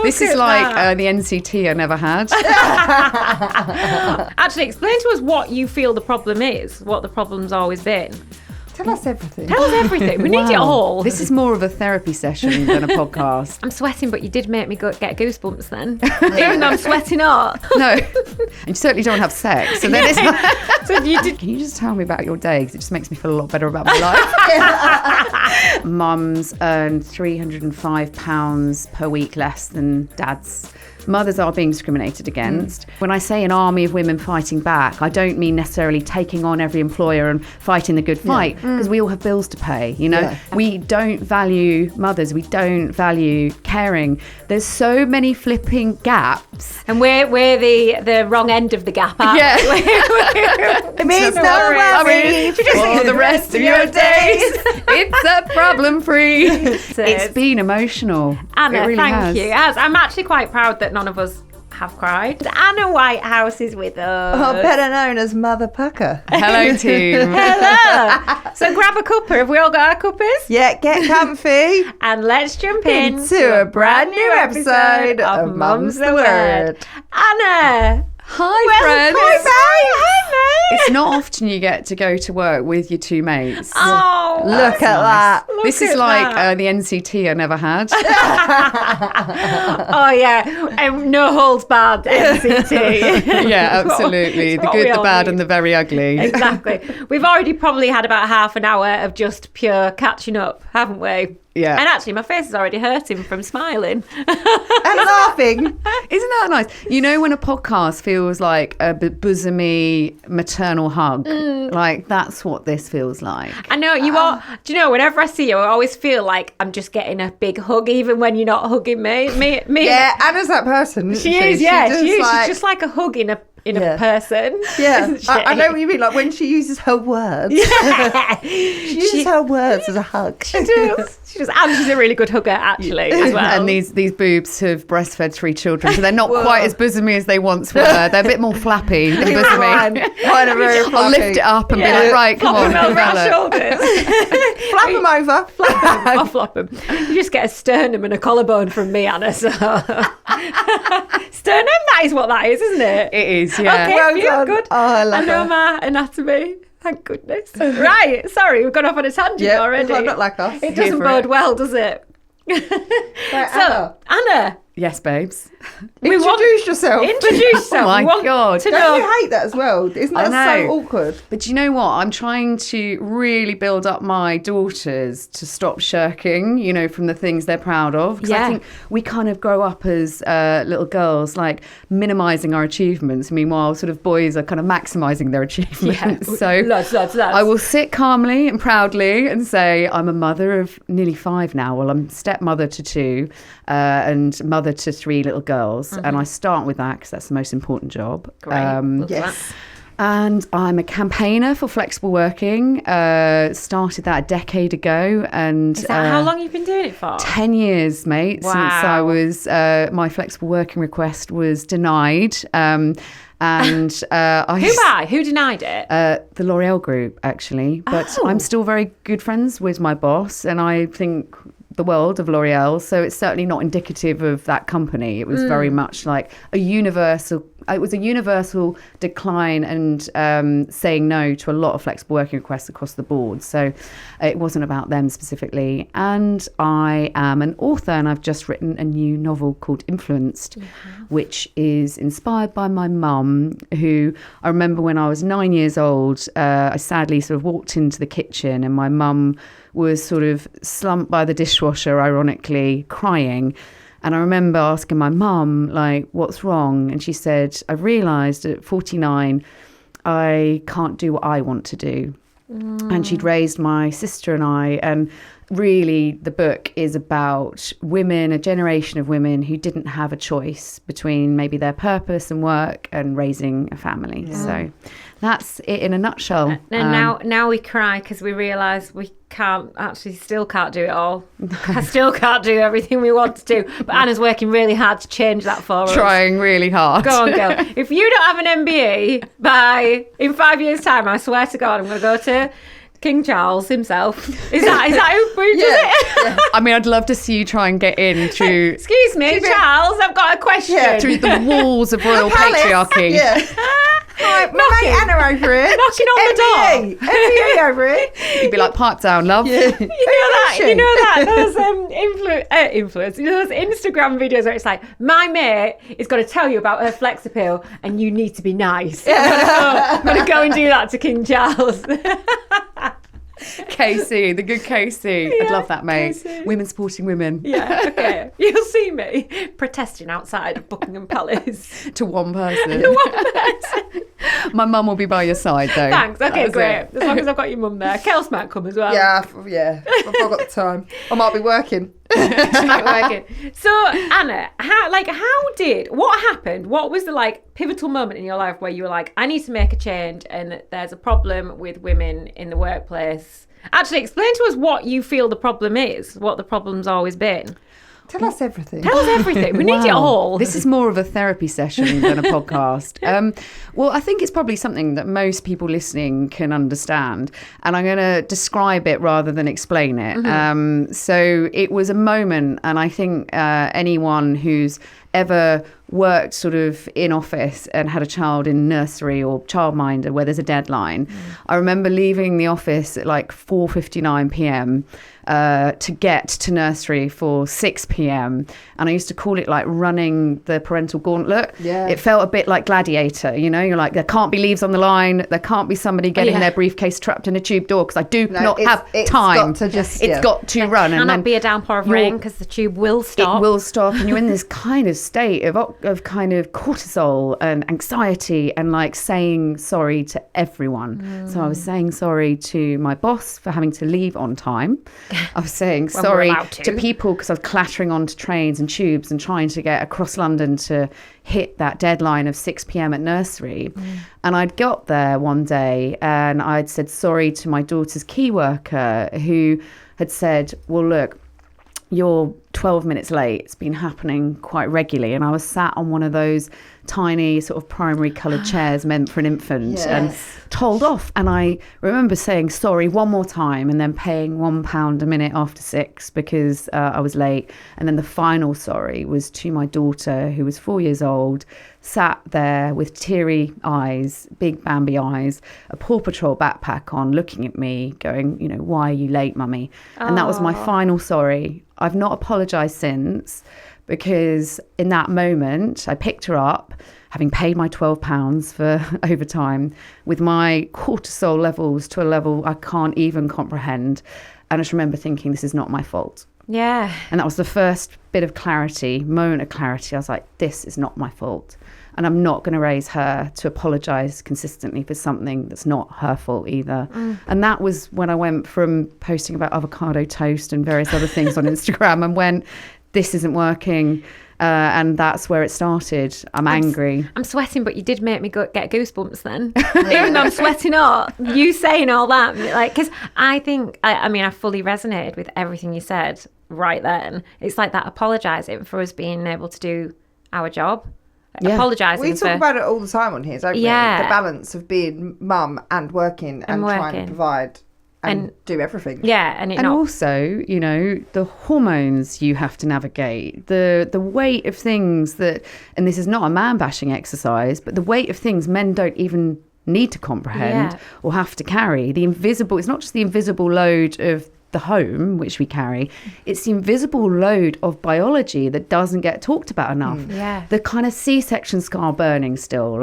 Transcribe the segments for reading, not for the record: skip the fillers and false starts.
This is like the NCT I never had. Actually, explain to us what you feel the problem is, what the problem's always been. Tell us everything. Tell us everything. We need it all. This is more of a therapy session than a podcast. I'm sweating, but you did make me get goosebumps then. Even though I'm sweating hot. No, and you certainly don't have sex. So then it's like, so can you just tell me about your day? Because it just makes me feel a lot better about my life. Mums earn £305 per week less than dads. Mothers are being discriminated against. When I say an army of women fighting back, I don't mean necessarily taking on every employer and fighting the good fight, because we all have bills to pay, you know? Yeah. We don't value mothers. We don't value caring. There's so many flipping gaps. And we're the wrong end of the gap, aren't Yeah. It means no worries for the rest of your days. It's a problem-free. It's been emotional. Anna, it really thank has. you. I'm actually quite proud that none of us have cried. Anna Whitehouse is with us. Oh, better known as Mother Pukka. Hello, team. Hello. So grab a cuppa. Have we all got our cuppas? Yeah, get comfy. And let's jump into a brand new episode of Mum's the Word. Anna. Hi, friends. Hi, mate. It's not often you get to go to work with your two mates. Oh, look at that. This is like the NCT I never had. Oh, yeah. No holds barred NCT. Yeah, absolutely. The good, the bad, and the very ugly. Exactly. We've already probably had about half an hour of just pure catching up, haven't we? Yeah. And actually, my face is already hurting from smiling. And laughing. Isn't that nice? You know, when a podcast feels like a bosomy maternal hug, like that's what this feels like. I know you are. Do you know, whenever I see you, I always feel like I'm just getting a big hug, even when you're not hugging me. Yeah, Anna's that person. Isn't she is. Yeah, she is. Like, she's just like a hug in a person. Yeah, I know what you mean. Like when she uses her words. Yeah. She uses her words as a hug. She does. And she's a really good hugger, actually, as well. And these boobs have breastfed 3 children, so they're not quite as bosomy as they once were. They're a bit more flappy than bosomy. Mine are very fluffy. I'll lift it up and be like, right, come on, over our develop. shoulders. Flap them over. I'll flop them. You just get a sternum and a collarbone from me, Anna. So. Sternum, that is what that is, isn't it? It is, yeah. Okay, Well done. good. Oh, I love I know her. my anatomy. Thank goodness. Right, sorry, we've gone off on a tangent already. Not like us. It doesn't bode well, does it? Right, Anna. Yes, babes. Introduce yourself. Introduce yourself. Oh my We want God. to Don't know. you hate that as well? Isn't I that so know. awkward? But do you know what? I'm trying to really build up my daughters to stop shirking, you know, from the things they're proud of. Because I think we kind of grow up as little girls, like minimising our achievements. Meanwhile, sort of boys are kind of maximising their achievements. Yeah. So Lots. I will sit calmly and proudly and say, I'm a mother of nearly 5 now. Well, I'm stepmother to 2 and mother to 3 little girls. And I start with that because that's the most important job. Great. Yes. And I'm a campaigner for flexible working. Started that a decade ago. And Is that how long you've been doing it for? 10 years, mate, Wow. since I was, my flexible working request was denied. And Who denied it? the L'Oreal Group, actually. But I'm still very good friends with my boss, and I think the world of L'Oreal, so it's certainly not indicative of that company. It was very much like a universal decline and saying no to a lot of flexible working requests across the board. So it wasn't about them specifically. And I am an author, and I've just written a new novel called Influenced, which is inspired by my mum, who I remember when I was 9 years old, I sadly sort of walked into the kitchen and my mum was sort of slumped by the dishwasher, ironically, crying. And I remember asking my mum, like, what's wrong? And she said, I've realised at 49, I can't do what I want to do. And she'd raised my sister and I. And really, the book is about women, a generation of women who didn't have a choice between maybe their purpose and work and raising a family. Yeah. So that's it in a nutshell. And now we cry because we realise we still can't do it all. I still can't do everything we want to do. But Anna's working really hard to change that for us. Trying really hard. Go on, girl. If you don't have an MBA in 5 years' time, I swear to God, I'm going to go to King Charles himself. Is that who does it? Yeah. I mean, I'd love to see you try and get in through... Excuse me, Charles, I've got a question. Yeah, through the walls of royal patriarchy. Yeah. Right, my mate Anna over here. Knocking on the door. NBA over here. You'd be like, pipe down, love. Yeah. You know that those influence, you know those Instagram videos where it's like, my mate is going to tell you about her flex appeal and you need to be nice. I'm going to go and do that to King Charles. Casey, the good Casey. I'd love that, mate. Casey. Women supporting women. Yeah, okay. You'll see me protesting outside of Buckingham Palace. To one person. To one person. My mum will be by your side, though. Thanks. Okay, That's great. it. As long as I've got your mum there. Kels might come as well. Yeah. I've got the time. I might be working. Working. So, Anna, what happened? What was the pivotal moment in your life where you were like, I need to make a change and there's a problem with women in the workplace? Actually, explain to us what you feel the problem is, what the problem's always been. Tell us everything. Tell us everything. We need it all. This is more of a therapy session than a podcast. Well, I think it's probably something that most people listening can understand. And I'm going to describe it rather than explain it. Mm-hmm. So it was a moment, and I think anyone who's ever worked sort of in office and had a child in nursery or childminder where there's a deadline. I remember leaving the office at 4:59 p.m. To get to nursery for 6 p.m. And I used to call it running the parental gauntlet. Yeah. It felt a bit like Gladiator, you're like, there can't be leaves on the line. There can't be somebody getting their briefcase trapped in a tube door because I do not have time. It's got to run. There cannot be a downpour of rain because the tube will stop. It will stop. And you're in this kind of state of kind of cortisol and anxiety and saying sorry to everyone. So I was saying sorry to my boss for having to leave on time. I was saying sorry to people because I was clattering onto trains and tubes and trying to get across London to hit that deadline of 6 p.m. at nursery. And I'd got there one day and I'd said sorry to my daughter's key worker who had said, well, look, you're 12 minutes late. It's been happening quite regularly. And I was sat on one of those tiny sort of primary coloured chairs meant for an infant and told off. And I remember saying sorry one more time and then paying £1 a minute after 6 because I was late. And then the final sorry was to my daughter, who was 4 years old, sat there with teary eyes, big Bambi eyes, a Paw Patrol backpack on, looking at me going, why are you late, mummy? And that was my final sorry. I've not apologised since because in that moment I picked her up, having paid my £12 for overtime, with my cortisol levels to a level I can't even comprehend. And I just remember thinking, this is not my fault. Yeah. And that was the first bit of moment of clarity. I was like, this is not my fault. And I'm not going to raise her to apologise consistently for something that's not her fault either. And that was when I went from posting about avocado toast and various other things on Instagram and went, this isn't working. And that's where it started. I'm angry. I'm sweating, but you did make me get goosebumps then. Even though I'm sweating up, you saying all that. Because I think, I fully resonated with everything you said right then. It's like that apologising for us being able to do our job. Yeah. Apologising. We talk about it all the time on here, don't we? Yeah. The balance of being mum and working and trying to provide and do everything. Yeah, and also, the hormones you have to navigate, the weight of things that, and this is not a man bashing exercise, but the weight of things men don't even need to comprehend or have to carry. It's not just the invisible load of the home, which we carry, it's the invisible load of biology that doesn't get talked about enough. The kind of C-section scar burning still,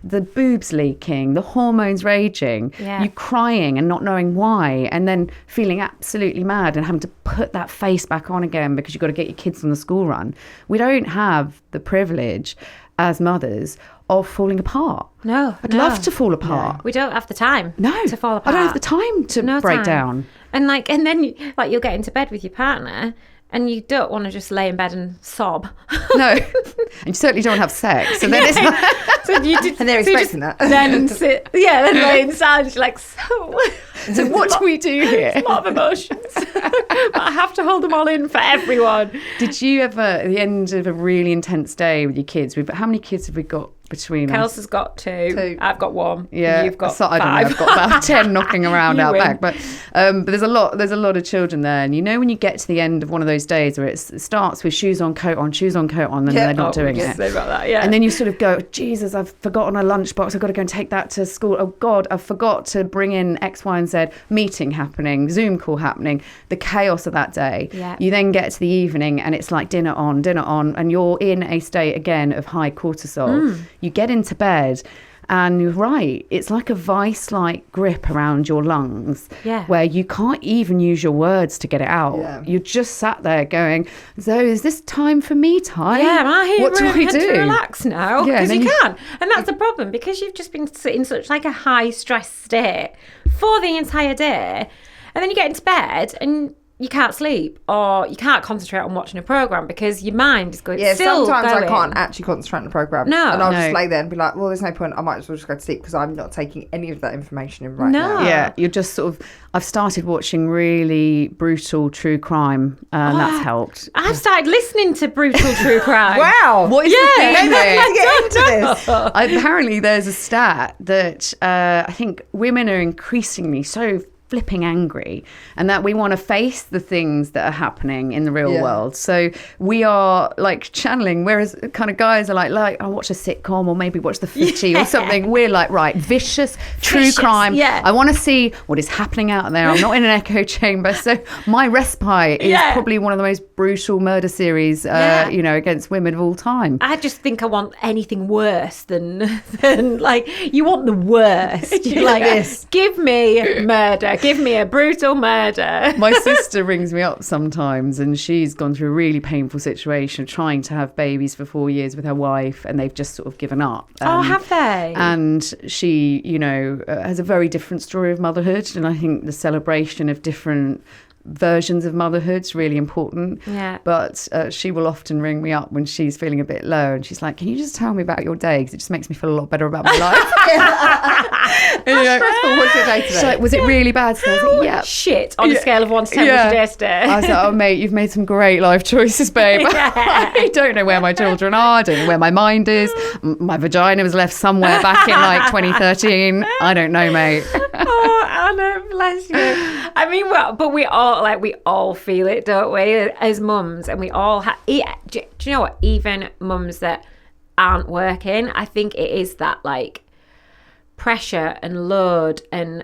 the boobs leaking, the hormones raging, you crying and not knowing why, and then feeling absolutely mad and having to put that face back on again because you've got to get your kids on the school run. We don't have the privilege as mothers of falling apart. I'd love to fall apart. We don't have the time to fall apart. I don't have the time to break down. And then you'll get into bed with your partner and you don't want to just lay in bed and sob. No. And you certainly don't have sex. So then it's and they're expecting that. Then then lay in silence. You're like, so what do we do here? It's a lot of emotions. But I have to hold them all in for everyone. Did you ever, at the end of a really intense day with your kids, how many kids have we got between us. Kelsey's got two. I've got one. Yeah, you've got I don't know. I've got about 10 knocking around out back. But there's a lot of children there, and when you get to the end of one of those days where it starts with shoes on, coat on, and they're not doing it. They've got that, yeah. And then you sort of go, Jesus, I've forgotten a lunchbox. I've got to go and take that to school. Oh God, I forgot to bring in X, Y, and Z. Meeting happening, Zoom call happening. The chaos of that day. Yeah. You then get to the evening, and it's like dinner on, and you're in a state again of high cortisol. You get into bed, and you're right, it's like a vice-like grip around your lungs, where you can't even use your words to get it out. Yeah. You're just sat there going, so is this time for me time? Yeah, am I here what do I do? To relax now? Because you can. And that's the problem, because you've just been in such like a high stress state for the entire day, and then you get into bed and you can't sleep, or you can't concentrate on watching a programme because your mind is going. Yeah, sometimes I can't actually concentrate on the programme. No. And I'll just lay there and be like, well, there's no point. I might as well just go to sleep because I'm not taking any of that information in right now. Yeah, you're just sort of... I've started watching really brutal true crime, and that's helped. I've started listening to brutal true crime. Wow. What is the thing maybe here? I get into this. Apparently, there's a stat that I think women are increasingly so flipping angry, and that we want to face the things that are happening in the real world. So we are like channeling, whereas kind of guys are like I'll watch a sitcom or maybe watch the footy or something. We're like, right, vicious true crime. Yeah. I want to see what is happening out there. I'm not in an echo chamber. So my respite is probably one of the most brutal murder series, against women of all time. I just think I want anything worse than like, you want the worst. You're like, this. Give me murder. Give me a brutal murder. My sister rings me up sometimes, and she's gone through a really painful situation trying to have babies for 4 years with her wife, and they've just sort of given up. Have they? And she, has a very different story of motherhood, and I think the celebration of different versions of motherhood's really important. Yeah. But she will often ring me up when she's feeling a bit low, and she's like, can you just tell me about your day, because it just makes me feel a lot better about my life. What's your day today? She's like, was it really bad today? I was like, yeah. Shit, on a scale of 1 to 10, what's your day today? I was like, oh mate, you've made some great life choices, babe. I don't know where my children are, I don't know where my mind is. My vagina was left somewhere back in like 2013. I don't know, mate. Oh, Anna, bless you. I mean, but we all feel it, don't we, as mums? And we all do you know what? Even mums that aren't working, I think it is that like pressure and load and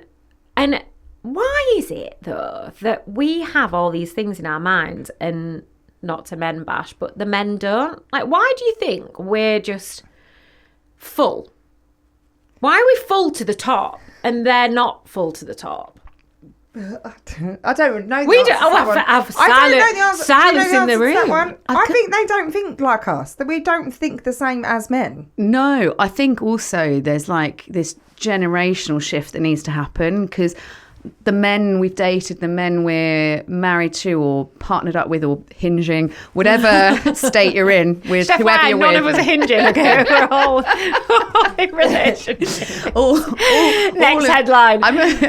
why is it though that we have all these things in our minds, and not to men bash, but the men don't? Like, why do you think we're just full? Why are we full to the top and they're not full to the top? I don't know. We don't. Have silence in the room. I think they don't think like us. That we don't think the same as men. No, I think also there's like this generational shift that needs to happen, because the men we've dated, the men we're married to or partnered up with or hinging, whatever state you're in with Chef whoever you're none with. None of us are hinging, okay? We're all in relationship. Next headline.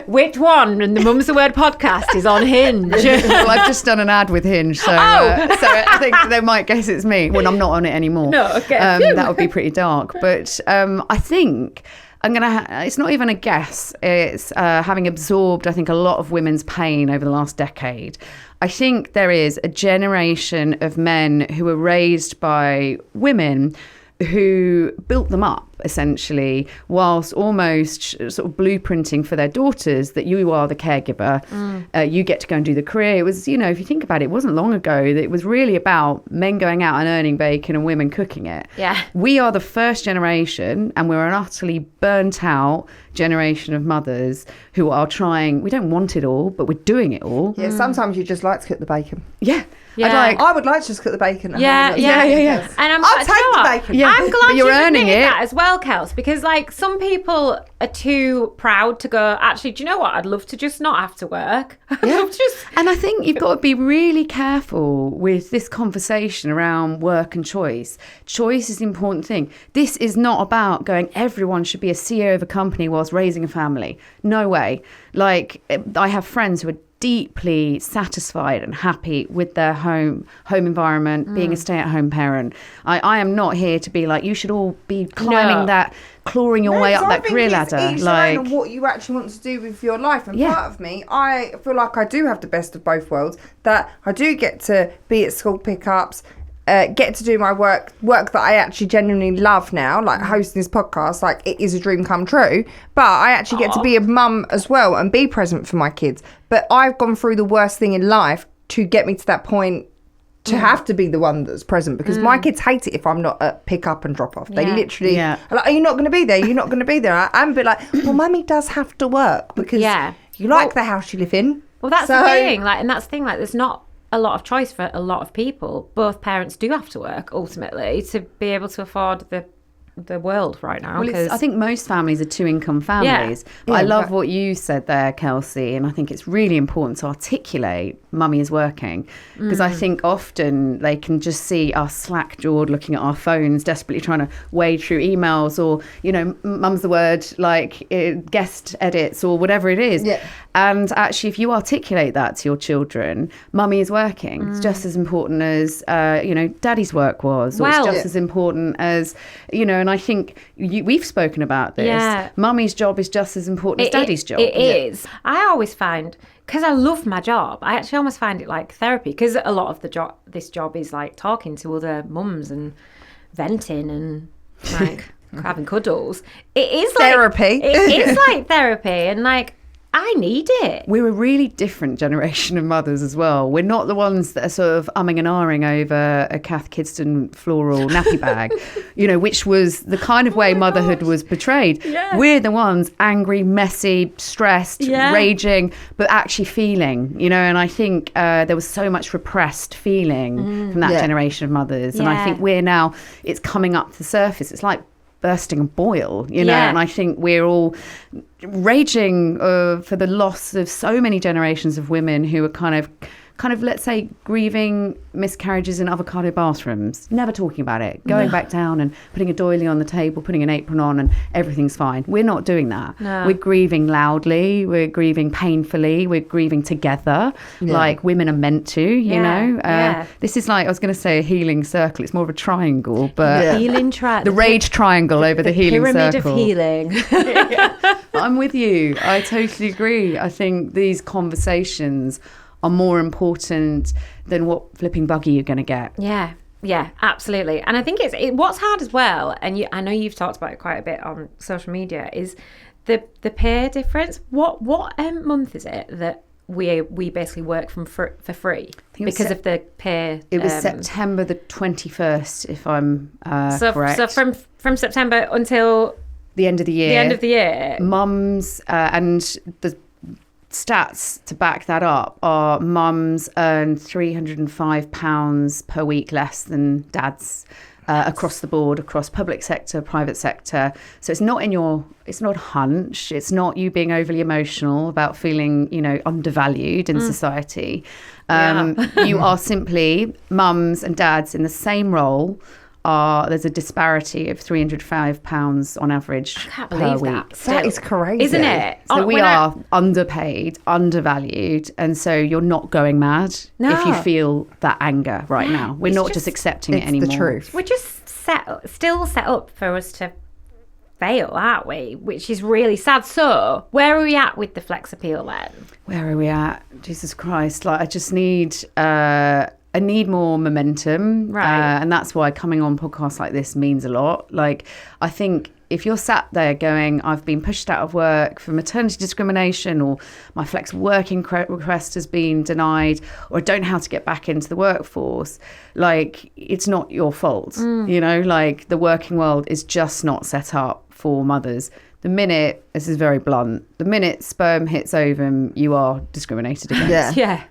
Which one? And the Mum's the Word podcast is on Hinge. Well, I've just done an ad with Hinge, so I think they might guess it's me. Well, I'm not on it anymore. No, okay. That would be pretty dark. But I think... it's not even a guess. It's having absorbed, I think, a lot of women's pain over the last decade. I think there is a generation of men who were raised by women who built them up, essentially, whilst almost sort of blueprinting for their daughters that you are the caregiver, you get to go and do the career. It was, if you think about it, it wasn't long ago that it was really about men going out and earning bacon and women cooking it. Yeah. We are the first generation, and we're an utterly burnt out generation of mothers who are trying, we don't want it all, but we're doing it all. Yeah, sometimes you just like to cook the bacon. Yeah. Yeah. I would like to just cook the bacon. Yeah. And I'll take the bacon. Yeah. I'm glad you're you've earning admitted it that as well, Kels, because like some people are too proud to go, actually, do you know what? I'd love to just not have to work. And I think you've got to be really careful with this conversation around work and choice. Choice is an important thing. This is not about going, everyone should be a CEO of a company whilst raising a family. No way. Like, I have friends who are deeply satisfied and happy with their home environment, being a stay-at-home parent. I am not here to be like, you should all be climbing that, clawing your way up that career ladder. Like, what you actually want to do with your life. And part of me, I feel like I do have the best of both worlds, that I do get to be at school pickups, get to do my work that I actually genuinely love now, like hosting this podcast. Like, it is a dream come true, but I actually get to be a mum as well and be present for my kids. But I've gone through the worst thing in life to get me to that point to have to be the one that's present, because my kids hate it if I'm not at pick up and drop off. They literally are like, are you not going to be there? You're not going to be there. I'm a bit like, well, mummy does have to work because you like the house you live in. Well, that's the thing. Like, and that's the thing. Like, there's not a lot of choice for a lot of people. Both parents do have to work ultimately to be able to afford the world right now. Well, I think most families are two-income families. But I love what you said there, Kelsey, and I think it's really important to articulate mummy is working, because I think often they can just see us slack-jawed looking at our phones, desperately trying to wade through emails, or, you know, mum's the word, like guest edits or whatever it is. And actually, if you articulate that to your children, mummy is working. It's just as important as, you know, daddy's work was. Or it's just as important as, you know, and I think we've spoken about this. Yeah. Mummy's job is just as important as daddy's job. It is. I always find, because I love my job, I actually almost find it like therapy, because a lot of this job is like talking to other mums and venting and like having cuddles. It is therapy. Like, it is like therapy, and like, I need it. We're a really different generation of mothers as well. We're not the ones that are sort of umming and ahhing over a Kath Kidston floral nappy bag, you know, which was the kind of way motherhood was portrayed. Yeah. We're the ones angry, messy, stressed, raging, but actually feeling, you know, and I think there was so much repressed feeling from that generation of mothers. And I think it's coming up to the surface. It's like bursting a boil, you know, and I think we're all raging for the loss of so many generations of women who are kind of, let's say, grieving miscarriages in avocado bathrooms, never talking about it, going back down and putting a doily on the table, putting an apron on, and everything's fine. We're not doing that. No. We're grieving loudly, we're grieving painfully, we're grieving together, like women are meant to, you know. This is like, I was going to say a healing circle, it's more of a triangle, but healing the rage triangle over the healing pyramid circle. Pyramid of healing. I'm with you. I totally agree. I think these conversations are more important than what flipping buggy you're going to get. Yeah, absolutely. And I think what's hard as well, and I know you've talked about it quite a bit on social media, is the pay difference. What month is it that we basically work for free because of the pay? It was September the 21st, if I'm correct. So from September until the end of the year. Mums and the stats to back that up are mums earn £305 per week less than dads across the board, across public sector, private sector. So it's not a hunch. It's not you being overly emotional about feeling, you know, undervalued in society. You are simply mums and dads in the same role. There's a disparity of £305 on average per week. That is crazy, isn't it? So we are underpaid, undervalued, and so you're not going mad if you feel that anger right now. We're not just accepting it anymore. It's the truth. We're just still set up for us to fail, aren't we? Which is really sad. So where are we at with the flex appeal then? Where are we at? Jesus Christ! Like, I just need. I need more momentum, right? And that's why coming on podcasts like this means a lot. Like, I think if you're sat there going, I've been pushed out of work for maternity discrimination, or my flex working request has been denied, or I don't know how to get back into the workforce, like, it's not your fault. You know, like, the working world is just not set up for mothers. The minute, this is very blunt, the minute sperm hits ovum, you are discriminated against. Yeah.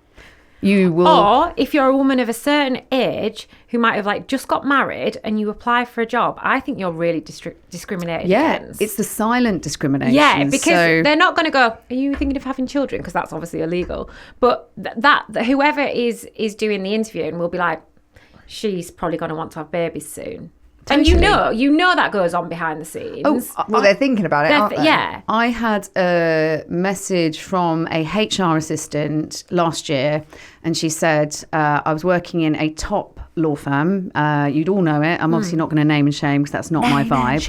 You will. Or if you're a woman of a certain age who might have like just got married and you apply for a job, I think you're really discriminated against. It's the silent discrimination. Yeah, because they're not going to go, are you thinking of having children? Because that's obviously illegal. But that whoever is doing the interview and will be like, she's probably going to want to have babies soon. And Totally. you know that goes on behind the scenes. Well, they're thinking about it, aren't they? Yeah. I had a message from a HR assistant last year, and she said, I was working in a top law firm. You'd all know it. I'm obviously not going to name and shame because that's not my vibe.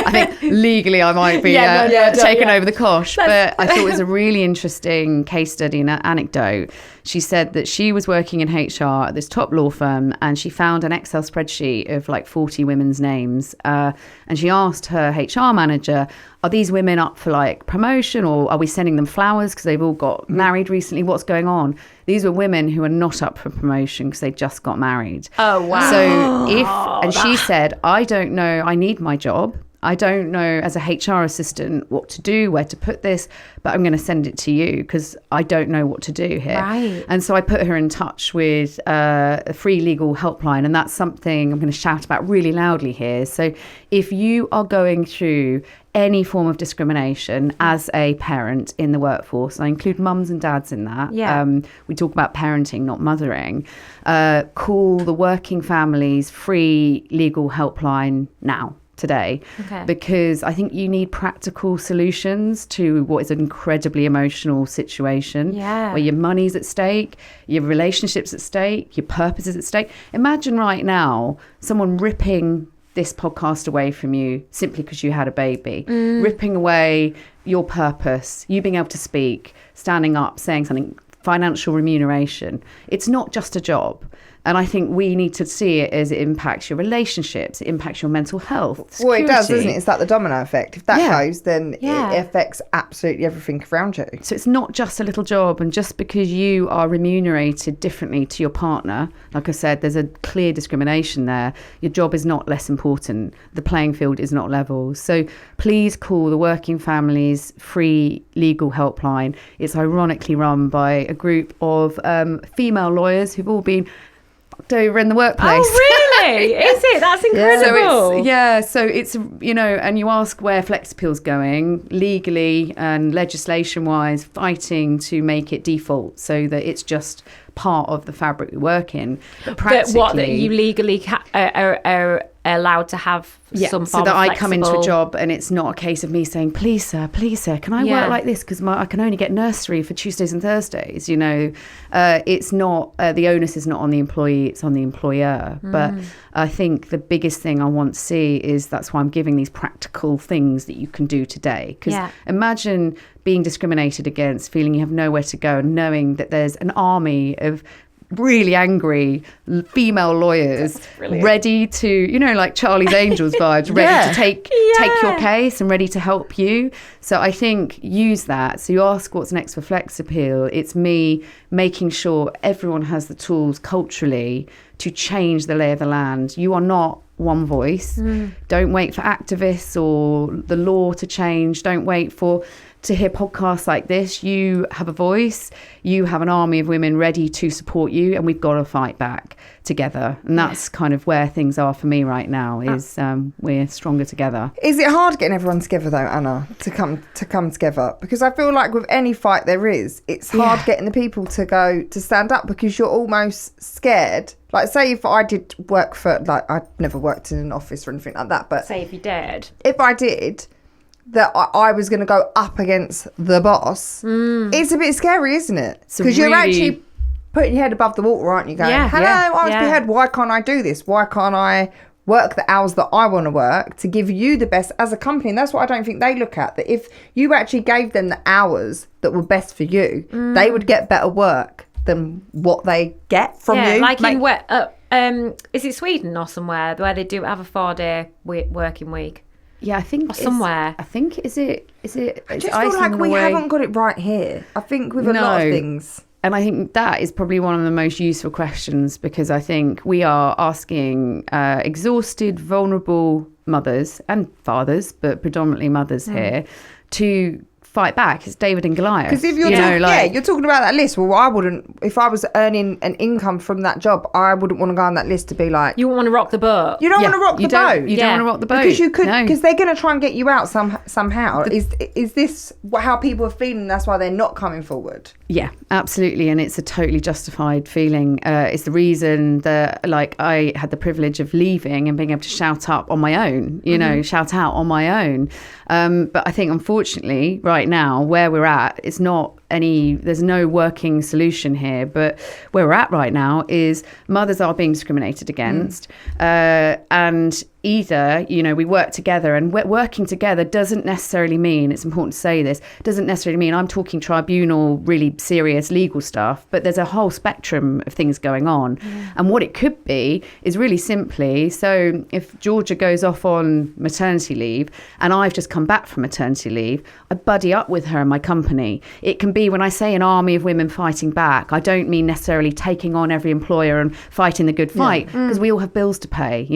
I think legally I might be taken over the cosh, but I thought it was a really interesting case study and anecdote. She said that she was working in HR at this top law firm, and she found an Excel spreadsheet of like 40 women's names. And she asked her HR manager, are these women up for like promotion, or are we sending them flowers because they've all got married recently? What's going on? These were women who are not up for promotion because they just got married. Oh, wow. So she said, I don't know, I need my job. I don't know as a HR assistant what to do, where to put this, but I'm going to send it to you because I don't know what to do here. Right. And so I put her in touch with a free legal helpline, and that's something I'm going to shout about really loudly here. So if you are going through any form of discrimination as a parent in the workforce, I include mums and dads in that. Yeah. We talk about parenting, not mothering. Call the Working Families free legal helpline now. Today, because I think you need practical solutions to what is an incredibly emotional situation where your money's at stake, your relationships at stake, your purpose is at stake. Imagine right now someone ripping this podcast away from you simply because you had a baby, ripping away your purpose, you being able to speak, standing up, saying something, financial remuneration. It's not just a job. And I think we need to see it as it impacts your relationships, it impacts your mental health. Well, it does, doesn't it? It's like the domino effect. If that goes, then it Yeah. affects absolutely everything around you. So it's not just a little job, and just because you are remunerated differently to your partner, like I said, there's a clear discrimination there. Your job is not less important. The playing field is not level. So please call the Working Families free legal helpline. It's ironically run by a group of female lawyers who've all been fucked over in the workplace. Oh, really? Is it? That's incredible. So it's, you know, and you ask where Flex Appeal's going legally and legislation wise, fighting to make it default so that it's just part of the fabric we work in. But practically, that you legally are allowed to have some form so that of I come into a flexible- job and it's not a case of me saying, please sir, can I work like this because I can only get nursery for Tuesdays and Thursdays, you know. It's not the onus is not on the employee, it's on the employer. But I think the biggest thing I want to see is, that's why I'm giving these practical things that you can do today, because imagine being discriminated against, feeling you have nowhere to go, and knowing that there's an army of really angry female lawyers ready to, you know, like Charlie's Angels vibes, ready to take your case and ready to help you. So I think use that. So you ask what's next for Flex Appeal. It's me making sure everyone has the tools culturally to change the lay of the land. You are not one voice. Don't wait for activists or the law to change. Don't wait to hear podcasts like this. You have a voice, you have an army of women ready to support you, and we've got to fight back together. And that's kind of where things are for me right now, is we're stronger together. Is it hard getting everyone together though, Anna, to come together? Because I feel like with any fight there is, it's hard getting the people to stand up, because you're almost scared. Like, say if I did work for, like, I'd never worked in an office or anything like that, but Say if you dared. if I did, that I was going to go up against the boss, it's a bit scary, isn't it? Because you're actually putting your head above the water, aren't you? Going, hello, I was behead. Why can't I do this? Why can't I work the hours that I want to work to give you the best as a company? And that's what I don't think they look at, that if you actually gave them the hours that were best for you, they would get better work than what they get from you. Like in where, is it Sweden or somewhere where they do have a 4-day working week? Yeah, I think somewhere. I think is it. I just feel like we haven't got it right here. I think with a lot of things. And I think that is probably one of the most useful questions, because I think we are asking exhausted, vulnerable mothers and fathers, but predominantly mothers here, to fight back. It's David and Goliath. Because if you're you're talking about that list. Well, I wouldn't. If I was earning an income from that job, I wouldn't want to go on that list to be like. You want to rock the boat. You don't want to rock the boat. You don't want to rock the boat because you could. Because they're going to try and get you out somehow. Is this how people are feeling? That's why they're not coming forward. Yeah, absolutely, and it's a totally justified feeling. It's the reason that, like, I had the privilege of leaving and being able to shout up on my own. Shout out on my own. But I think, unfortunately, right now, where we're at, there's no working solution here. But where we're at right now is mothers are being discriminated against. And either, we work together, and working together doesn't necessarily mean, it's important to say this, doesn't necessarily mean I'm talking tribunal, really serious legal stuff, but there's a whole spectrum of things going on. And what it could be is really simply, so if Georgia goes off on maternity leave and I've just come back from maternity leave, I buddy up with her in my company. It can be, when I say an army of women fighting back, I don't mean necessarily taking on every employer and fighting the good fight, because we all have bills to pay,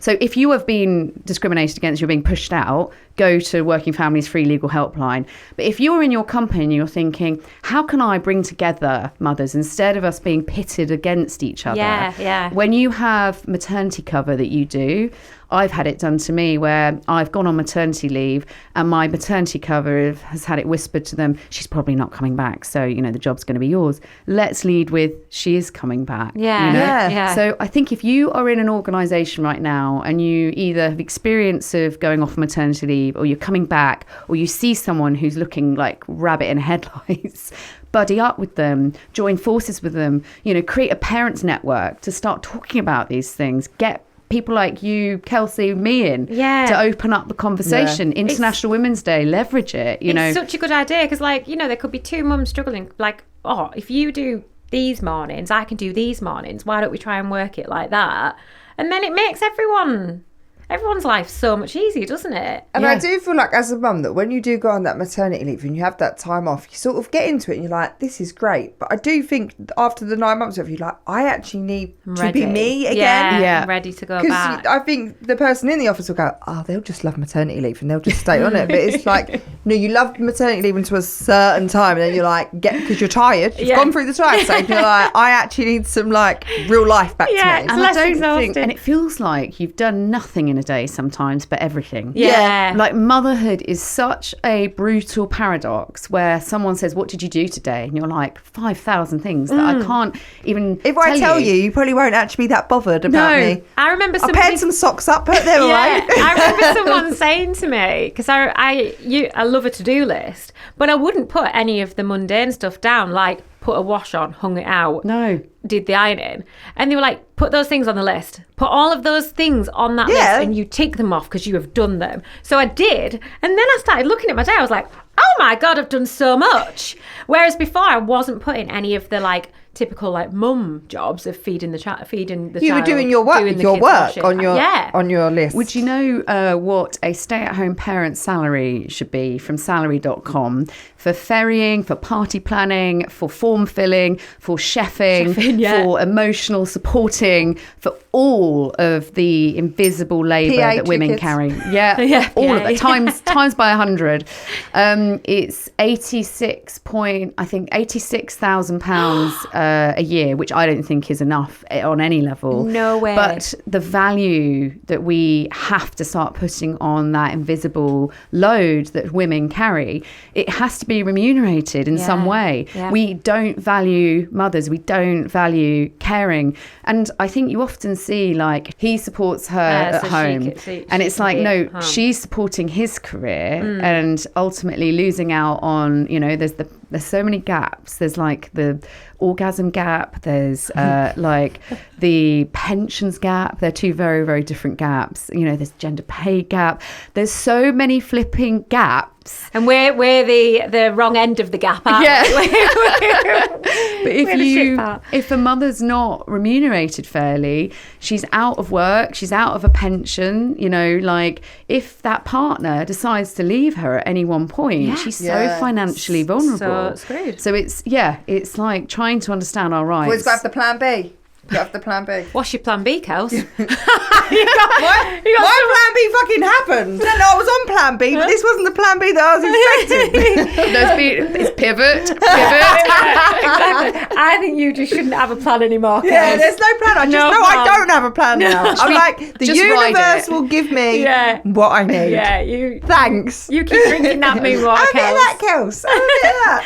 So if you have been discriminated against, you're being pushed out, go to Working Families Free Legal Helpline. But if you're in your company and you're thinking, how can I bring together mothers instead of us being pitted against each other? When you have maternity cover that you do, I've had it done to me where I've gone on maternity leave and my maternity cover has had it whispered to them, she's probably not coming back, so the job's going to be yours. Let's lead with, she is coming back. So I think if you are in an organisation right now and you either have experience of going off maternity leave, or you're coming back, or you see someone who's looking like rabbit in headlights, buddy up with them, join forces with them, create a parents network to start talking about these things, get people like you, Kelsey, me in to open up the conversation. International Women's Day, leverage it. It's such a good idea, because there could be two mums struggling, like, oh, if you do these mornings, I can do these mornings. Why don't we try and work it like that? And then it makes everyone's life so much easier, doesn't it? And I do feel like, as a mum, that when you do go on that maternity leave and you have that time off, you sort of get into it and you're like, this is great. But I do think after the 9 months of you're like, I actually need to be me again. I'm ready to go back. Because I think the person in the office will go, oh, they'll just love maternity leave and they'll just stay on it. But it's like, no, you love maternity leave until a certain time, and then you're like, because you're tired, you've gone through the tired stage, and you're like, I actually need some real life back to me. And I don't think, and it feels like you've done nothing in a day sometimes, but everything. Like, motherhood is such a brutal paradox where someone says, what did you do today? And you're like, 5,000 things that I can't even If I tell you, you probably won't actually be that bothered about me. I remember I paired some socks up, put them away. I remember someone saying to me, because I love a to-do list, but I wouldn't put any of the mundane stuff down, like put a wash on, hung it out, did the ironing. And they were like, put those things on the list. Put all of those things on that list and you tick them off because you have done them. So I did. And then I started looking at my day. I was like, oh my God, I've done so much. Whereas before I wasn't putting any of the typical mum jobs of feeding the child. You were doing your work, on your list. Would you know what a stay-at-home parent's salary should be from salary.com for ferrying, for party planning, for form filling, for chefing, for emotional supporting, for all of the invisible labour that women carry? All of it, times by 100. It's £86,000 a year, which I don't think is enough on any level. No way. But the value that we have to start putting on that invisible load that women carry, it has to be remunerated in some way. We don't value mothers. We don't value caring. And I think you often see, like, he supports her at home. And it's like, no, she's supporting his career and ultimately losing out on, there's so many gaps. There's like the orgasm gap. There's like the pensions gap. They're two very, very different gaps. There's gender pay gap. There's so many flipping gaps. And we're the wrong end of the gap, aren't we? But if a mother's not remunerated fairly, she's out of work, she's out of a pension, like if that partner decides to leave her at any one point, she's so financially vulnerable. So screwed. So it's like trying to understand our rights. Always got to have the plan B. You have the plan B. What's your plan B, Kels? My plan B for fucking happened. Then I was on plan B, but this wasn't the plan B that I was expecting. It's pivot. Exactly. I think you just shouldn't have a plan anymore. Yeah, there's no plan. I just know I don't have a plan now. I'm like, the universe will give me what I need. Yeah, you. Thanks. You keep drinking that moonwater, Have a bit of that, Kels. Have a bit of that.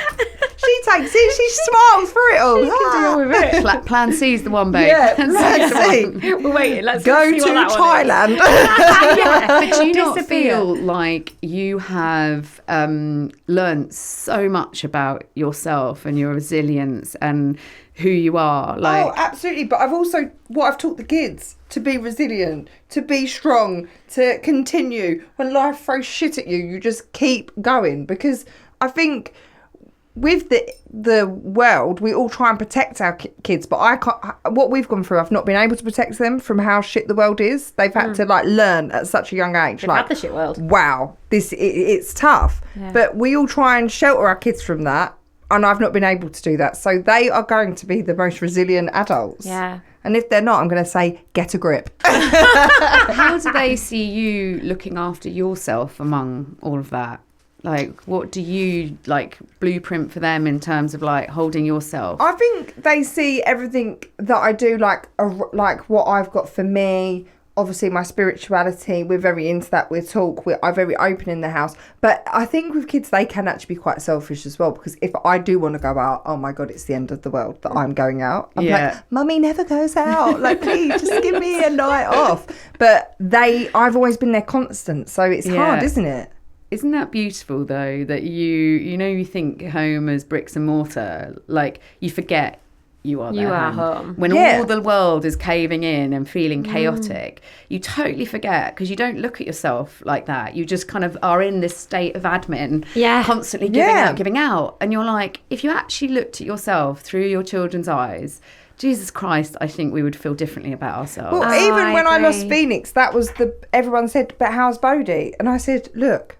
She takes it. She smiles through it all. She can deal with it. Plan C's the one, babe. Yeah, plan C. We're waiting. Let's Go see to what that one is. Thailand. But do you not Disappear. feel like you have learnt so much about yourself and your resilience and who you are? Like, Oh, absolutely. But I've taught the kids to be resilient, to be strong, to continue. When life throws shit at you, you just keep going. Because I think with the world, we all try and protect our kids, but I can't. What we've gone through, I've not been able to protect them from how shit the world is. They've had to learn at such a young age. They've had the shit world. Wow, it's tough. Yeah. But we all try and shelter our kids from that, and I've not been able to do that. So they are going to be the most resilient adults. Yeah. And if they're not, I'm going to say, get a grip. how do they see you looking after yourself among all of that? Like, what do you blueprint for them in terms of holding yourself? I think they see everything that I do, like what I've got for me. Obviously, my spirituality, we're very into that. We talk, we're very open in the house. But I think with kids, they can actually be quite selfish as well. Because if I do want to go out, oh my God, it's the end of the world that I'm going out. I'm like, Mummy never goes out. Please, just give me a night off. But I've always been their constant. So it's hard, isn't it? Isn't that beautiful though, that you think home as bricks and mortar, you forget you are home. When all the world is caving in and feeling chaotic, you totally forget, because you don't look at yourself like that. You just kind of are in this state of admin, constantly giving out. And you're like, if you actually looked at yourself through your children's eyes, Jesus Christ, I think we would feel differently about ourselves. Well, even when I lost Phoenix, that was everyone said, but how's Bodhi? And I said, look,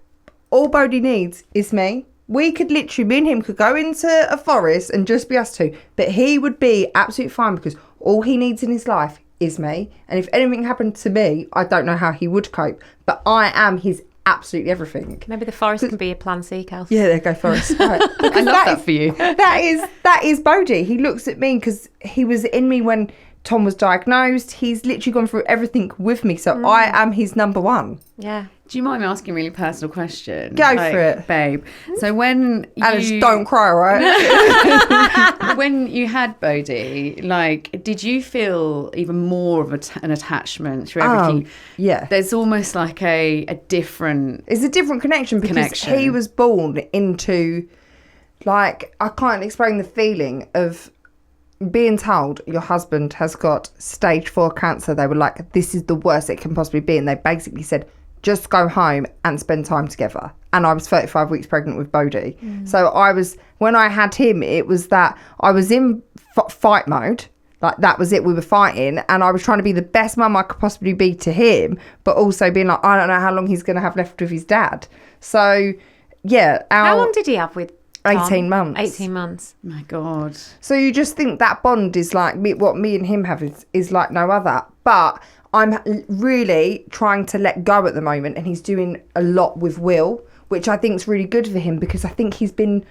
all Bodhi needs is me. We could literally, me and him could go into a forest and just be us two, but he would be absolutely fine, because all he needs in his life is me. And if anything happened to me, I don't know how he would cope, but I am his absolutely everything. Maybe the forest can be a plan C, Kelsey. Yeah, there go forest. Right. I love that for you. That is Bodhi. He looks at me because he was in me when Tom was diagnosed. He's literally gone through everything with me, so I am his number one. Yeah. Do you mind me asking a really personal question? Go for it, babe. So when Alice, don't cry, right? when you had Bodhi, did you feel even more of an attachment through everything? Yeah. There's almost like a different... It's a different connection, because he was born into, I can't explain the feeling of being told your husband has got stage 4 cancer. They were like, this is the worst it can possibly be. And they basically said, just go home and spend time together. And I was 35 weeks pregnant with Bodhi. So when I had him, it was that I was in fight mode. That was it. We were fighting, and I was trying to be the best mum I could possibly be to him, but also being like, I don't know how long he's going to have left with his dad. So, yeah. How long did he have with Tom? 18 months. 18 months. My God. So you just think that bond is what me and him have is like no other. But I'm really trying to let go at the moment, and he's doing a lot with Will, which I think is really good for him, because I think he's been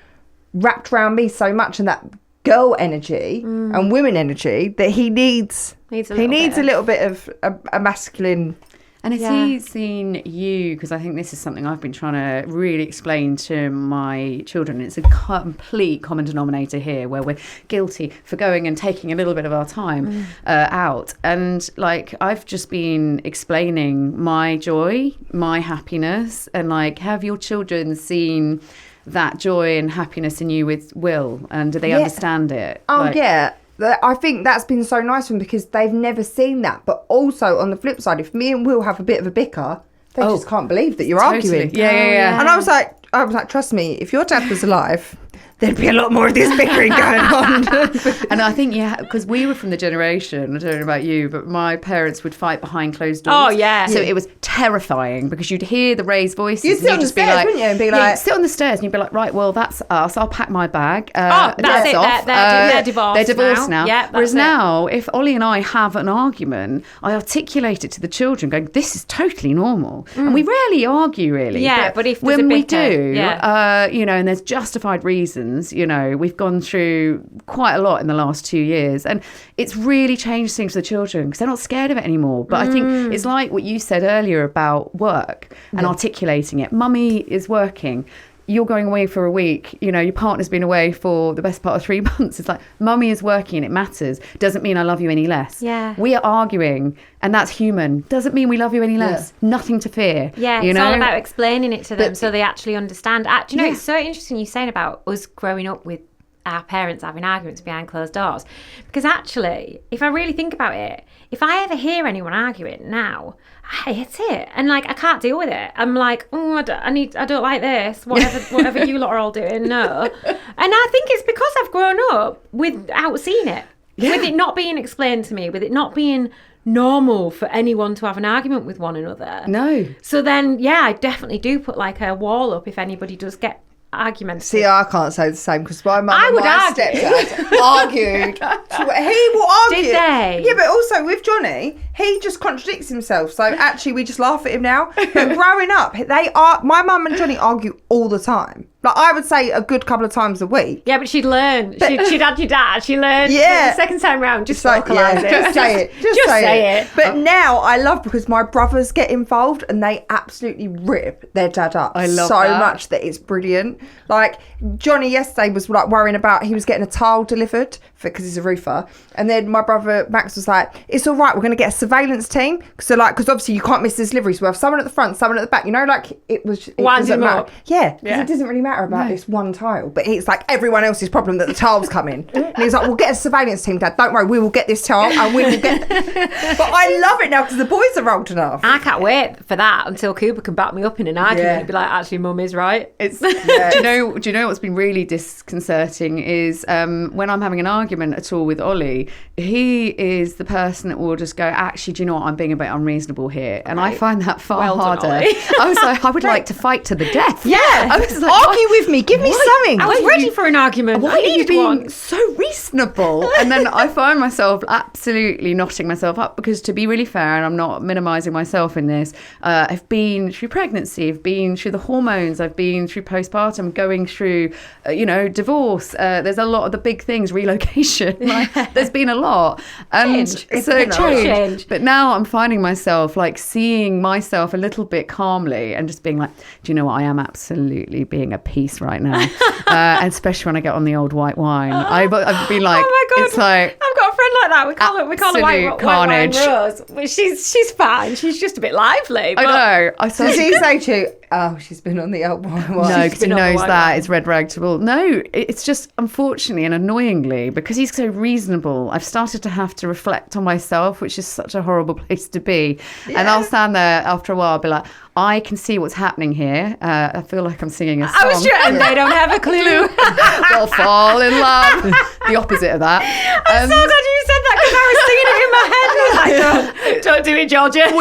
wrapped around me so much in that girl energy and women energy that he needs a little bit of a masculine. And has he seen you? Because I think this is something I've been trying to really explain to my children. It's a complete common denominator here, where we're guilty for going and taking a little bit of our time out. And I've just been explaining my joy, my happiness, and have your children seen that joy and happiness in you with Will? And do they understand it? Yeah. I think that's been so nice for them, because they've never seen that. But also on the flip side, if me and Will have a bit of a bicker, they just can't believe that you're arguing. Yeah. And I was like, trust me, if your dad was alive, there'd be a lot more of this bickering going on. And I think, because we were from the generation, I don't know about you, but my parents would fight behind closed doors. Oh, yeah. So it was terrifying because you'd hear the raised voices. You'd sit on the stairs, wouldn't you? And be like... you'd sit on the stairs and you'd be like, right, well, that's us. I'll pack my bag. That's it. Off. They're divorced. They're divorced now. Yeah, Whereas now, if Ollie and I have an argument, I articulate it to the children going, this is totally normal. And we rarely argue, really. Yeah, but if there's when a we bicker, do, and there's justified reasons, we've gone through quite a lot in the last 2 years. And it's really changed things for the children because they're not scared of it anymore. But I think it's like what you said earlier about work and articulating it. Mummy is working. You're going away for a week, your partner's been away for the best part of 3 months. It's like, mummy is working and it matters. Doesn't mean I love you any less. Yeah. We are arguing and that's human. Doesn't mean we love you any less. Nothing to fear. Yeah, it's all about explaining it to them so they actually understand. It's so interesting you saying about us growing up with our parents having arguments behind closed doors. Because actually, if I really think about it, if I ever hear anyone arguing now, I hate it. And I can't deal with it. I'm like, I don't like this. Whatever you lot are all doing, no. And I think it's because I've grown up without seeing it. Yeah. With it not being explained to me, with it not being normal for anyone to have an argument with one another. No. So then, I definitely do put a wall up if anybody does get arguments. See, I can't say the same because my mum and my stepdad argued. He will argue. Did they? Yeah, but also with Johnny, he just contradicts himself. So actually, we just laugh at him now. But growing up, my mum and Johnny argue all the time. I would say a good couple of times a week. Yeah, but she'd learn. She'd had your dad. She learned. Yeah. The second time round, just vocalise it. Just say it. Just say it. But now I love because my brothers get involved and they absolutely rip their dad up. I love so that. much that it's brilliant. Johnny yesterday was worrying about, he was getting a tile delivered because he's a roofer. And then my brother Max was like, it's all right, we're going to get a surveillance team. So because obviously you can't miss this delivery. So we have someone at the front, someone at the back. It doesn't matter. Yeah, because it doesn't really matter about this one tile, but it's everyone else's problem that the tile's coming. And he's like, we'll get a surveillance team, Dad, don't worry, we will get this tile and we will get but I love it now because the boys are old enough. I can't wait for that until Cooper can back me up in an argument and be like, actually Mum is right. It's do you know what's been really disconcerting is when I'm having an argument at all with Ollie, he is the person that will just go, actually, do you know what, I'm being a bit unreasonable here, and I find that far harder. I was like, I would like to fight to the death. I was like, argue with me, give me something. I was ready for an argument. Why are you being so reasonable? And then I find myself absolutely knotting myself up because, to be really fair, and I'm not minimising myself in this, I've been through pregnancy, I've been through the hormones, I've been through postpartum, going through, divorce. There's a lot of the big things, relocation. There's been a lot. And change. But now I'm finding myself seeing myself a little bit calmly and just being like, do you know what? I am absolutely being a piece right now. And especially when I get on the old white wine. I've been like, oh my God. It's like, I've got a friend like that. We call her white wine Rose. She's fine. She's just a bit lively. But... I know. Does he say to you, oh, she's been on the old white wine? No, because he knows that it's red rag to bull. No, it's just unfortunately and annoyingly, because he's so reasonable, I've started to have to reflect on myself, which is such a horrible place to be. Yeah. And I'll stand there after a while, be like, I can see what's happening here. I feel like I'm singing a song. I was sure, and they don't have a clue. They'll fall in love. The opposite of that. I'm so glad you said that because I was singing it in my head. I was like, don't do it, Georgia.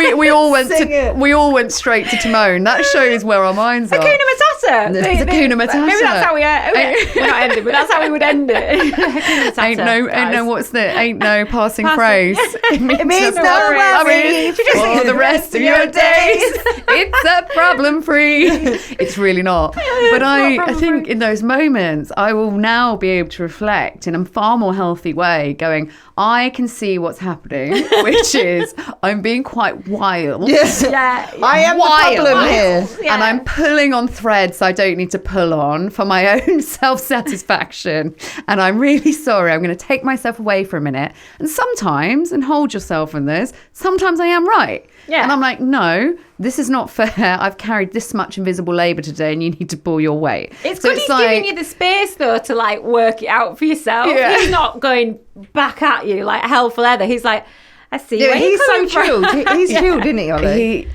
We all went straight to Timon. That shows where our minds are. Hakuna Matata. Hakuna Matata. Maybe that's how we're not ending, but that's how we would end it. Ain't no passing phrase. It means no worries for the rest of your days. It's a problem free. It's really not. But I think in those moments, I will now be able to reflect in a far more healthy way, going, I can see what's happening, which is I'm being quite wild. Yes. Yeah. I am wild. The problem here. Yeah. And I'm pulling on threads I don't need to pull on for my own self-satisfaction. And I'm really sorry. I'm going to take myself away for a minute. And sometimes, and hold yourself in this, sometimes I am right. Yeah. And I'm like, no, this is not fair. I've carried this much invisible labour today and you need to pull your weight. It's good he's giving you the space, though, to work it out for yourself. Yeah. He's not going back at you like hell for leather. He's like, I see. Yeah, where you're he's so coming from. chilled. He's chilled, isn't he, Ollie?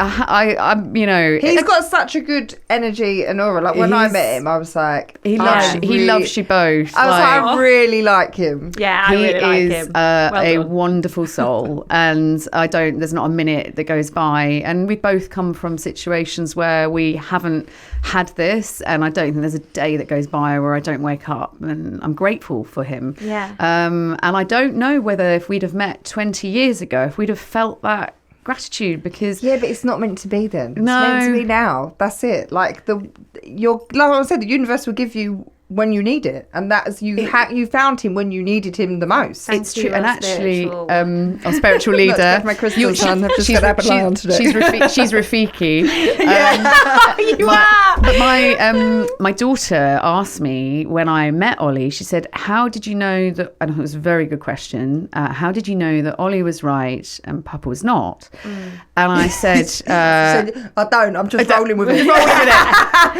He's got such a good energy and aura. Like when I met him, I was like, he loves you both. I was like, I really like him. Yeah, I really like him. He is a wonderful soul, and there's not a minute that goes by. And we both come from situations where we haven't had this, and I don't think there's a day that goes by where I don't wake up, and I'm grateful for him. Yeah. And I don't know whether if we'd have met 20 years ago, if we'd have felt that gratitude, because but it's not meant to be then. It's No. meant to be now. That's it. Like like I said, the universe will give you when you need it, and that is you found him when you needed him the most. It's true. And actually, our spiritual Not to leader, get my crystals on, I've just got Abalone on today. she's Rafiki. You are. But my daughter asked me when I met Ollie, she said, how did you know that, and it was a very good question, how did you know that Ollie was right and Papa was not? And I said, I don't, I'm just rolling with it.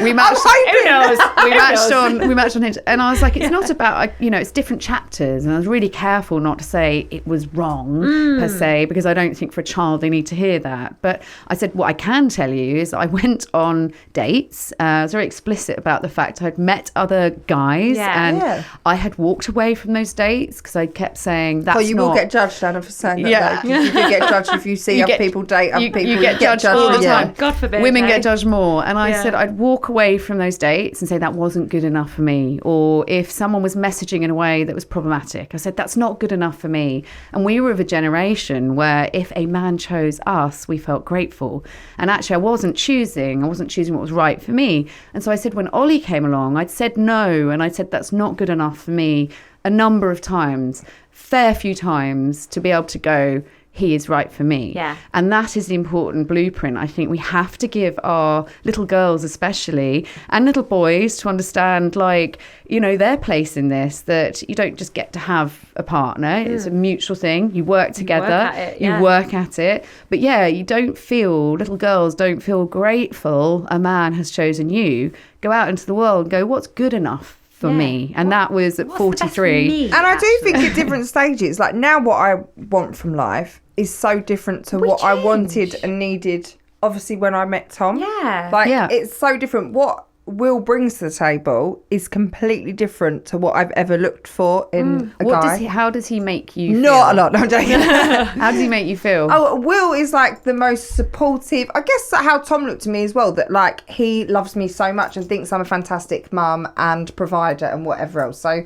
We matched, Who knows? we matched on Hinge, and I was like, it's not about, it's different chapters, and I was really careful not to say it was wrong per se, because I don't think for a child they need to hear that. But I said, what I can tell you is I went on dates. I was very explicit about the fact I'd met other guys, and I had walked away from those dates because I kept saying that's you will get judged, Anna, for saying that. Yeah. Though, you do get judged if you see other people date other people. You get judged all the time. God forbid. Women get judged more. And I said I'd walk away from those dates and say that wasn't good enough for me. Or if someone was messaging in a way that was problematic, I said that's not good enough for me. And we were of a generation where if a man chose us, we felt grateful. And actually I wasn't choosing what was right for me. And so I said when Ollie came along, I'd said no, and I said that's not good enough for me a number of times, fair few times, to be able to go, he is right for me. Yeah. And that is the important blueprint. I think we have to give our little girls especially, and little boys, to understand, their place in this, that you don't just get to have a partner. It's a mutual thing. You work together. You work at it. But little girls don't feel grateful a man has chosen you. Go out into the world and go, what's good enough for me? And that was at 43. And I do think at different stages, like now what I want from life is so different to what I wanted and needed, obviously, when I met Tom. Yeah. It's so different. What Will brings to the table is completely different to what I've ever looked for in a guy. How does he make you feel? Not a lot. No, I'm joking. How does he make you feel? Oh, Will is like the most supportive. I guess how Tom looked to me as well, that he loves me so much and thinks I'm a fantastic mum and provider and whatever else. So,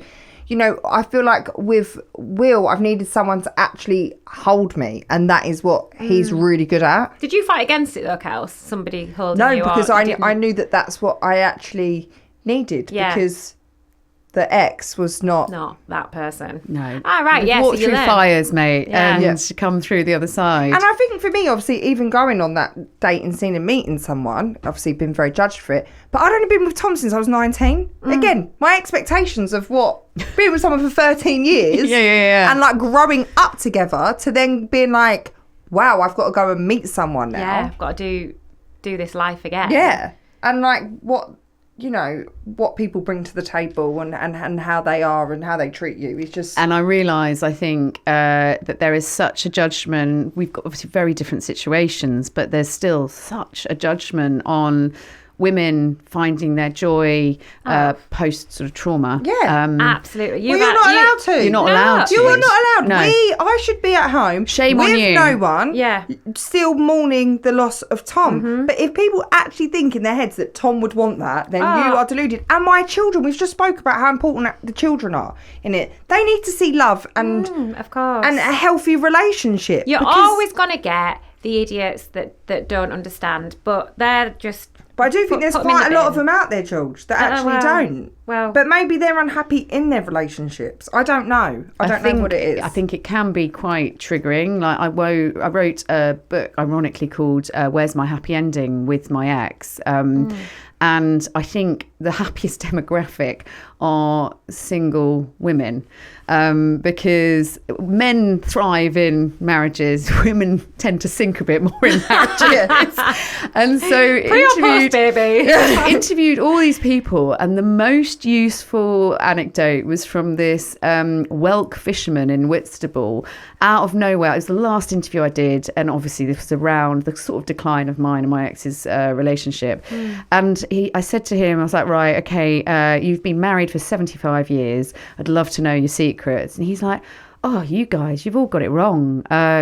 I feel like with Will, I've needed someone to actually hold me, and that is what he's really good at. Did you fight against it though, Kels? Somebody holding you? No, because I knew that's what I actually needed, because the ex was not that person. No. Ah, right, yes. Walk through fires, mate, and come through the other side. And I think for me, obviously, even going on that dating scene and meeting someone, obviously been very judged for it, but I'd only been with Tom since I was 19. Again, my expectations of being with someone for 13 years and growing up together to then being like, wow, I've got to go and meet someone now. Yeah, I've got to do this life again. Yeah. And what people bring to the table and how they are and how they treat you is just... And I realise, I think, that there is such a judgment. We've got obviously very different situations, but there's still such a judgment on women finding their joy post sort of trauma. Yeah, absolutely. You're not allowed to. You're not allowed to. You are not allowed. No. I should be at home. Shame with on you. no one. Yeah. Still mourning the loss of Tom. But if people actually think in their heads that Tom would want that, then you are deluded. And my children, we've just spoke about how important the children are in it. They need to see love and of course, and a healthy relationship. You're always gonna get the idiots that don't understand, but they're just... But I do think there's quite a lot of them out there, George, that actually don't. Well, but maybe they're unhappy in their relationships. I don't know. I don't know what it is. I think it can be quite triggering. Like I wrote a book, ironically, called "Where's My Happy Ending?" with my ex, and I think the happiest demographic are single women, because men thrive in marriages, women tend to sink a bit more in marriages. And so pre or interviewed all these people, and the most useful anecdote was from this whelk fisherman in Whitstable, out of nowhere. It was the last interview I did, and obviously this was around the sort of decline of mine and my ex's relationship. And I said to him, I was like, right, okay, you've been married for 75 years. I'd love to know your secrets. And he's like, oh, you guys, you've all got it wrong.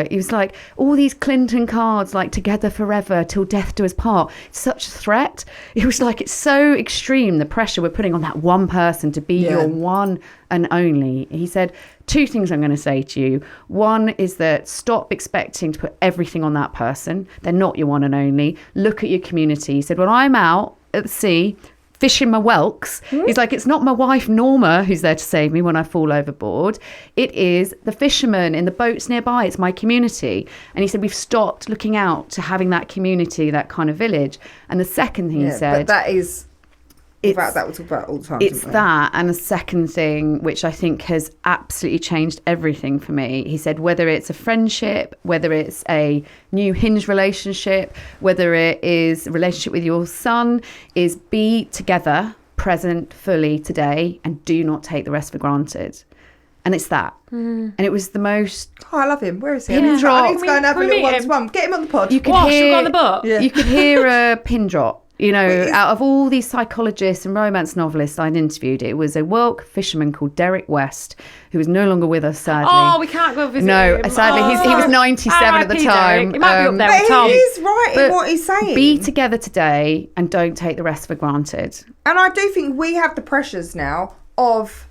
He was like, all these Clinton cards, like together forever till death do us part. It's such a threat. It was like, it's so extreme, the pressure we're putting on that one person to be your one and only. He said, 2 things I'm going to say to you. One is that stop expecting to put everything on that person. They're not your one and only. Look at your community. He said, when I'm out at the sea, fishing my whelks. He's like, it's not my wife Norma who's there to save me when I fall overboard. It is the fishermen in the boats nearby. It's my community. And he said, we've stopped looking out to having that community, that kind of village. And the second thing he said, but that is, that we'll talk about all the time. It's that. And the second thing, which I think has absolutely changed everything for me, he said, whether it's a friendship, whether it's a new Hinge relationship, whether it is a relationship with your son, is be together, present fully today, and do not take the rest for granted. And it's that. And it was the most... Oh, I love him. Where is he? Pin drop. I need to go and have a little one-to-one. Get him on the pod. You could Should we hear, go on the boat? You could hear a pin drop. You know, out of all these psychologists and romance novelists I'd interviewed, it was a whelk fisherman called Derek West, who is no longer with us, sadly. Oh, we can't go visit him. Sadly, he was 97 at the time. He might be up there But with Tom. he is right in what he's saying. Be together today and don't take the rest for granted. And I do think we have the pressures now of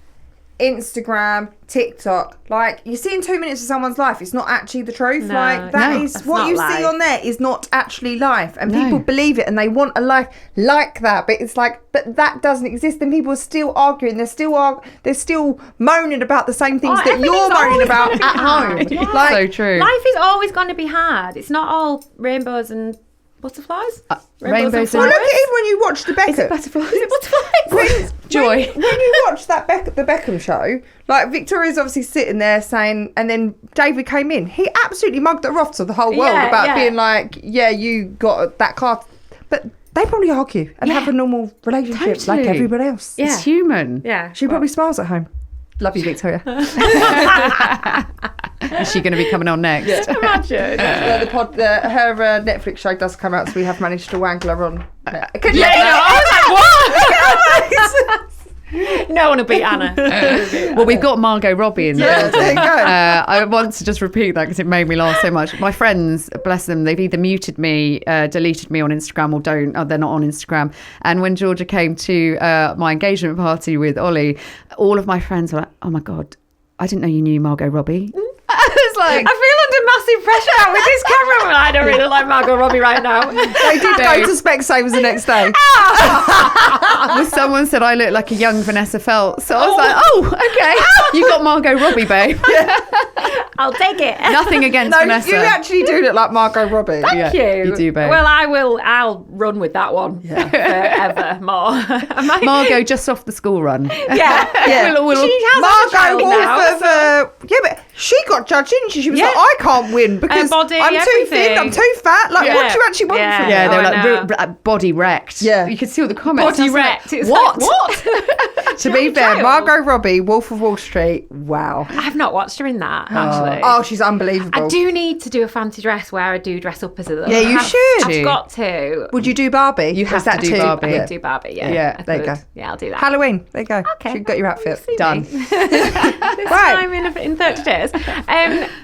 Instagram, TikTok. Like, you're seeing 2 minutes of someone's life. It's not actually the truth. No, like, that's what not you life. see on there is not actually life. And No. people believe it and they want a life like that. But it's like, but that doesn't exist. And people are still arguing. They're still moaning about the same things that you're everything's moaning always about gonna be at home. hard. Yeah. Like, So true. Life is always going to be hard. It's not all rainbows and butterflies. Rainbows and well, flowers. look at even when you watch the Beckham. Butterflies. Is it butterflies? Joy. When you watch that the Beckham show, like Victoria's obviously sitting there saying, and then David came in. He absolutely mugged her off to the whole world about being like, yeah, you got that card. But they probably argue and have a normal relationship Totally. like everybody else. Yeah. It's human. Yeah. She probably smiles at home. Love you, Victoria. Is she going to be coming on next? Imagine. Her Netflix show does come out, so we have managed to wangle her on. No one will beat Anna. Well, we've got Margot Robbie in the building. there you go. I want to just repeat that because it made me laugh so much. My friends, bless them, they've either muted me, deleted me on Instagram, or don't. Or they're not on Instagram. And when Georgia came to my engagement party with Ollie, all of my friends were like, "Oh my God, I didn't know you knew Margot Robbie." I was like, I feel under massive pressure now with this camera. I don't really like Margot Robbie right now. They did go to Specsavers the next day. well, someone said I look like a young Vanessa Feltz. So I was like, oh, okay. You got Margot Robbie, babe. I'll take it. Nothing against No, Vanessa. you actually do look like Margot Robbie. Thank you. You do, babe. Well, I'll run with that one forever more. Margot just off the school run. Yeah. We'll- She has a child Margot now, Wolf of but she got judged, didn't she? She was like, I can't win because body, I'm too everything. thin, I'm too fat. Like, what do you actually want from me? Yeah, they were I know. like body wrecked. Yeah. You could see all the comments. Body I was like, wrecked. It's what? like, what? To be fair, child. Margot Robbie, Wolf of Wall Street, wow. I've not watched her in that, actually. Oh, she's unbelievable. I do need to do a fancy dress where I do dress up as a little. Yeah, you should. I've got to. Would you do Barbie? You Or have is that to do too- Barbie. I Yeah. could do Barbie, yeah. Yeah, I there you could. go. Yeah, I'll do that. Halloween, there you go. Okay. She's got your outfit. See me. Done. This Right. time in 30 days.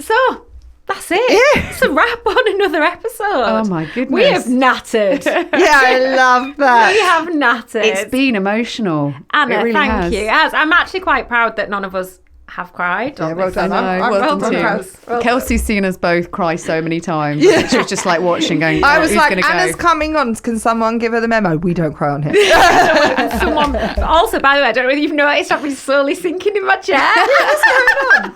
So that's it. Yeah. It's a wrap on another episode. Oh my goodness. We have nattered. Yeah, I love that. We have nattered. It's been emotional. Anna, it really thank has. you. I'm actually quite proud that none of us have cried. Yeah, on well this. done. I know, I'm well well done done. too. Well Kelsey's seen us both cry so many times. She was just like watching, going, I was who's like, going to Anna's go? coming on. Can someone give her the memo? We don't cry on here. Someone. Also, by the way, I don't know whether you've noticed, I've been slowly sinking in my chair. What's going on?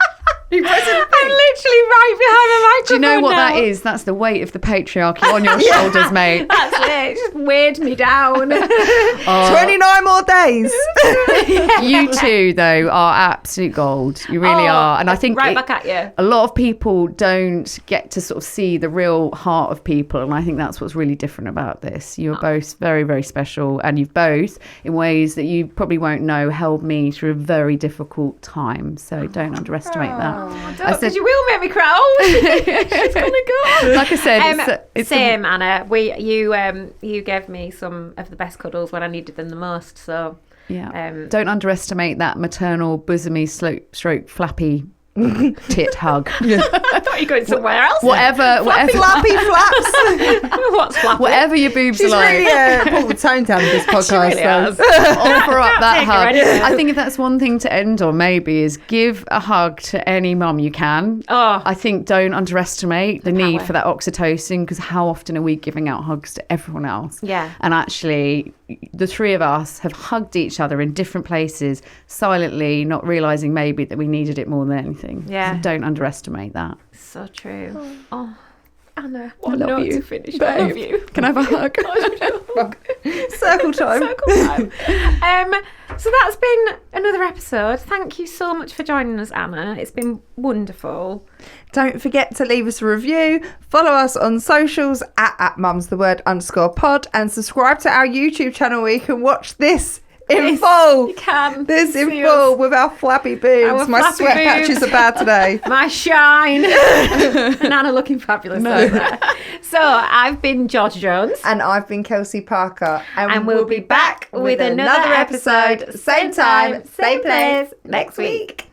You press it. I'm literally right behind the microphone. Do you know what now. that is? That's the weight of the patriarchy on your shoulders, mate. That's it. It just weighed me down. 29 more days. You two, though, are absolute gold. You really are. And I think right back at you. a lot of people don't get to sort of see the real heart of people. And I think that's what's really different about this. You're both very, very special. And you've both, in ways that you probably won't know, held me through a very difficult time. So don't underestimate that. Because you will make me cry. She's gonna go. Like I said, it's same, Anna. You gave me some of the best cuddles when I needed them the most. So don't underestimate that maternal, bosomy, stroke, flappy tit hug. I thought you were going somewhere else. Whatever. Flappy flaps. What's flappy? Whatever your boobs She's are like. really pulled the tone down with this podcast. really has. Offer up that take her hug. anywhere. I think if that's one thing to end on, maybe, is give a hug to any mum you can. Oh. I think don't underestimate the need power. for that oxytocin, because how often are we giving out hugs to everyone else? Yeah. And actually, the three of us have hugged each other in different places, silently, not realising maybe that we needed it more than anything. Yeah. So don't underestimate that. So true. Oh, Anna, I what love note you. to finish. Babe. I love you. Can I have a hug? Circle time. Circle time. So that's been another episode. Thank you so much for joining us, Anna. It's been wonderful. Don't forget to leave us a review, follow us on socials at mumstheword_pod, and subscribe to our YouTube channel where you can watch this in full. You can. This in see full us. with our flappy boobs. Our My flappy sweat boobs. patches are bad today. My shine. And Anna looking fabulous over there. So I've been Georgia Jones. And I've been Kelsey Parker. And we'll be back with another episode, same time, same place, next week.